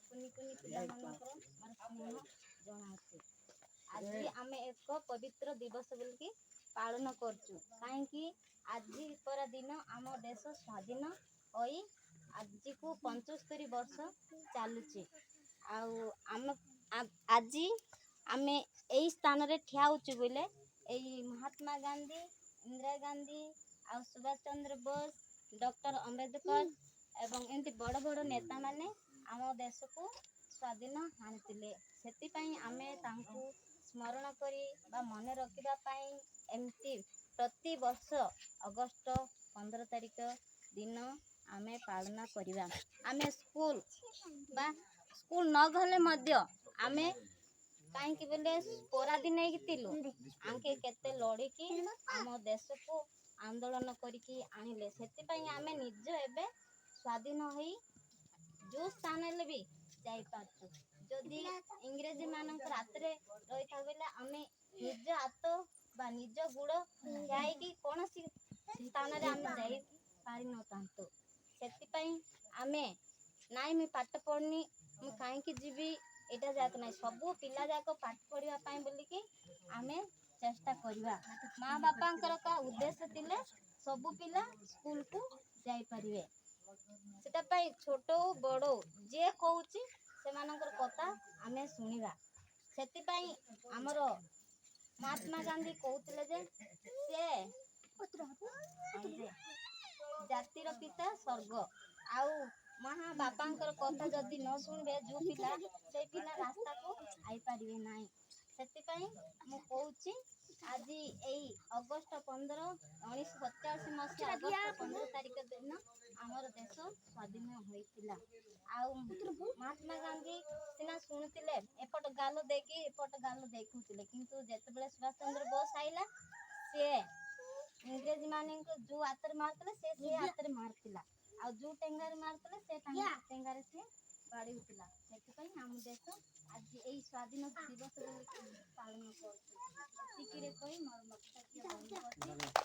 କୁନି କୁନି ପିଲାମାନଙ୍କର ମୋର ସ୍ନେହ ଜଣାଉଛି। ଆଜି ଆମେ ଏକ ପବିତ୍ର ଦିବସ ବୋଲିକି ପାଳନ କରୁଛୁ। କାହିଁକି ଆଜି ପରା ଦିନ ଆମ ଦେଶ ସ୍ୱାଧୀନ ହୋଇ ଆଜିକୁ 75 ବର୍ଷ ଚାଲୁଛି। ଆଉ ଆଜି ଆମେ ଏଇ ସ୍ଥାନରେ ଠିଆ ହେଉଛୁ ବୋଲେ ଏଇ ମହାତ୍ମା ଗାନ୍ଧୀ, ଇନ୍ଦିରା ଗାନ୍ଧୀ ଆଉ ସୁଭାଷ ଚନ୍ଦ୍ର ବୋଷ, ଡକ୍ଟର ଅମ୍ବେଦକର ଏବଂ ଏମିତି ବଡ଼ ବଡ଼ ନେତାମାନେ ଆମ ଦେଶକୁ ସ୍ୱାଧୀନ ଆଣିଥିଲେ। ସେଥିପାଇଁ ଆମେ ତାଙ୍କୁ ସ୍ମରଣ କରି ବା ମନେ ରଖିବା ପାଇଁ ଏମିତି ପ୍ରତିବର୍ଷ ଅଗଷ୍ଟ 15 ତାରିଖ ଦିନ ଆମେ ପାଳନ କରିବା। ଆମେ ସ୍କୁଲ ନ ଗଲେ ମଧ୍ୟ ଆମେ କାହିଁକି ବୋଲେ ପରାଧୀନ ନେଇକି ଥିଲୁ ଆଙ୍କେ କେତେ ଲଢ଼ିକି ଆମ ଦେଶକୁ ଆନ୍ଦୋଳନ କରିକି ଆଣିଲେ। ସେଥିପାଇଁ ଆମେ ନିଜ ଏବେ ସ୍ୱାଧୀନ ହୋଇ ଯେଉଁ ସ୍ଥାନରେ ବି ଯାଇପାରୁଛୁ। ଯଦି ଇଂରେଜୀ ମାନଙ୍କ ହାତରେ ରହିଥାଉ ବୋଲେ ଆମେ ନିଜ ହାତ ବା ନିଜ ଗୋଡ଼ ଯାଇକି କୌଣସି ସ୍ଥାନରେ ଆମେ ଯାଇ ପାରିନଥାନ୍ତୁ। ସେଥିପାଇଁ ଆମେ ନାଇଁ ମୁଁ ପାଠ ପଢ଼ୁନି, ମୁଁ କାହିଁକି ଯିବି, ଏଇଟା ଯାକ ନାହିଁ। ସବୁ ପିଲା ଯାକ ପାଠ ପଢ଼ିବା ପାଇଁ ବୋଲିକି ଆମେ ଚେଷ୍ଟା କରିବା। ମା ବାପାଙ୍କର ଉଦ୍ଦେଶ୍ୟ ଥିଲେ ସବୁ ପିଲା ସ୍କୁଲକୁ ଯାଇପାରିବେ। ସେଟା ପାଇଁ ଛୋଟ ବଡ଼ ଯିଏ କହୁଛି ସେମାନଙ୍କର କଥା ଆମେ ଶୁଣିବା। ସେଥିପାଇଁ ଆମର ମହାତ୍ମା ଗାନ୍ଧୀ କହୁଥିଲେ ଯେ ସେ ଜାତିର ପିତା ସ୍ୱର୍ଗ। ଆଉ ମା ବାପାଙ୍କର କଥା ଯଦି ନ ଶୁଣିବେ ଯେଉଁ ପିଲା, ସେଇ ପିଲା ରାସ୍ତାକୁ ଆଇପାରିବେ ନାହିଁ। ସେଥିପାଇଁ ମୁଁ କହୁଛି ଆଜି ଏଇ ଅଗଷ୍ଟ 15, 1947 ମସିହା ଅଗଷ୍ଟ 15 ତାରିଖ ଦିନ ଆମର ଦେଶ ସ୍ୱାଧୀନ ହୋଇଥିଲା। ଆଉ ମହାତ୍ମା ଗାନ୍ଧୀ ସିନା ଶୁଣୁଥିଲେ, ଏପଟ ଗାଲ ଦେଇକି ଏପଟ ଗାଲ ଦେଖୁଥିଲେ, କିନ୍ତୁ ଯେତେବେଳେ ସୁଭାଷ ଚନ୍ଦ୍ର ବୋଷ ଆଇଲା ସିଏ ଇଂରେଜୀ ମାନଙ୍କୁ ଯୋଉ ହାତରେ ମାରୁଥିଲେ ସେ ହାତରେ ମାରୁଥିଲା। ଆଉ ଯୋଉ ଟେଙ୍ଗାରେ ମାରୁଥିଲେ ସେ ଟେଙ୍ଗାରେ ସିଏ ବାଡ଼େଉଥିଲା। ସେଥିପାଇଁ ଆମ ଦେଶ ଆଜି ଏଇ ସ୍ୱାଧୀନ ଦିବସ ବୋଲିକି ପାଳନ କରୁଛୁ। ଏତିକିରେ କହି ମୋର ବକ୍ତବ୍ୟ ବନ୍ଦ କରୁଛି।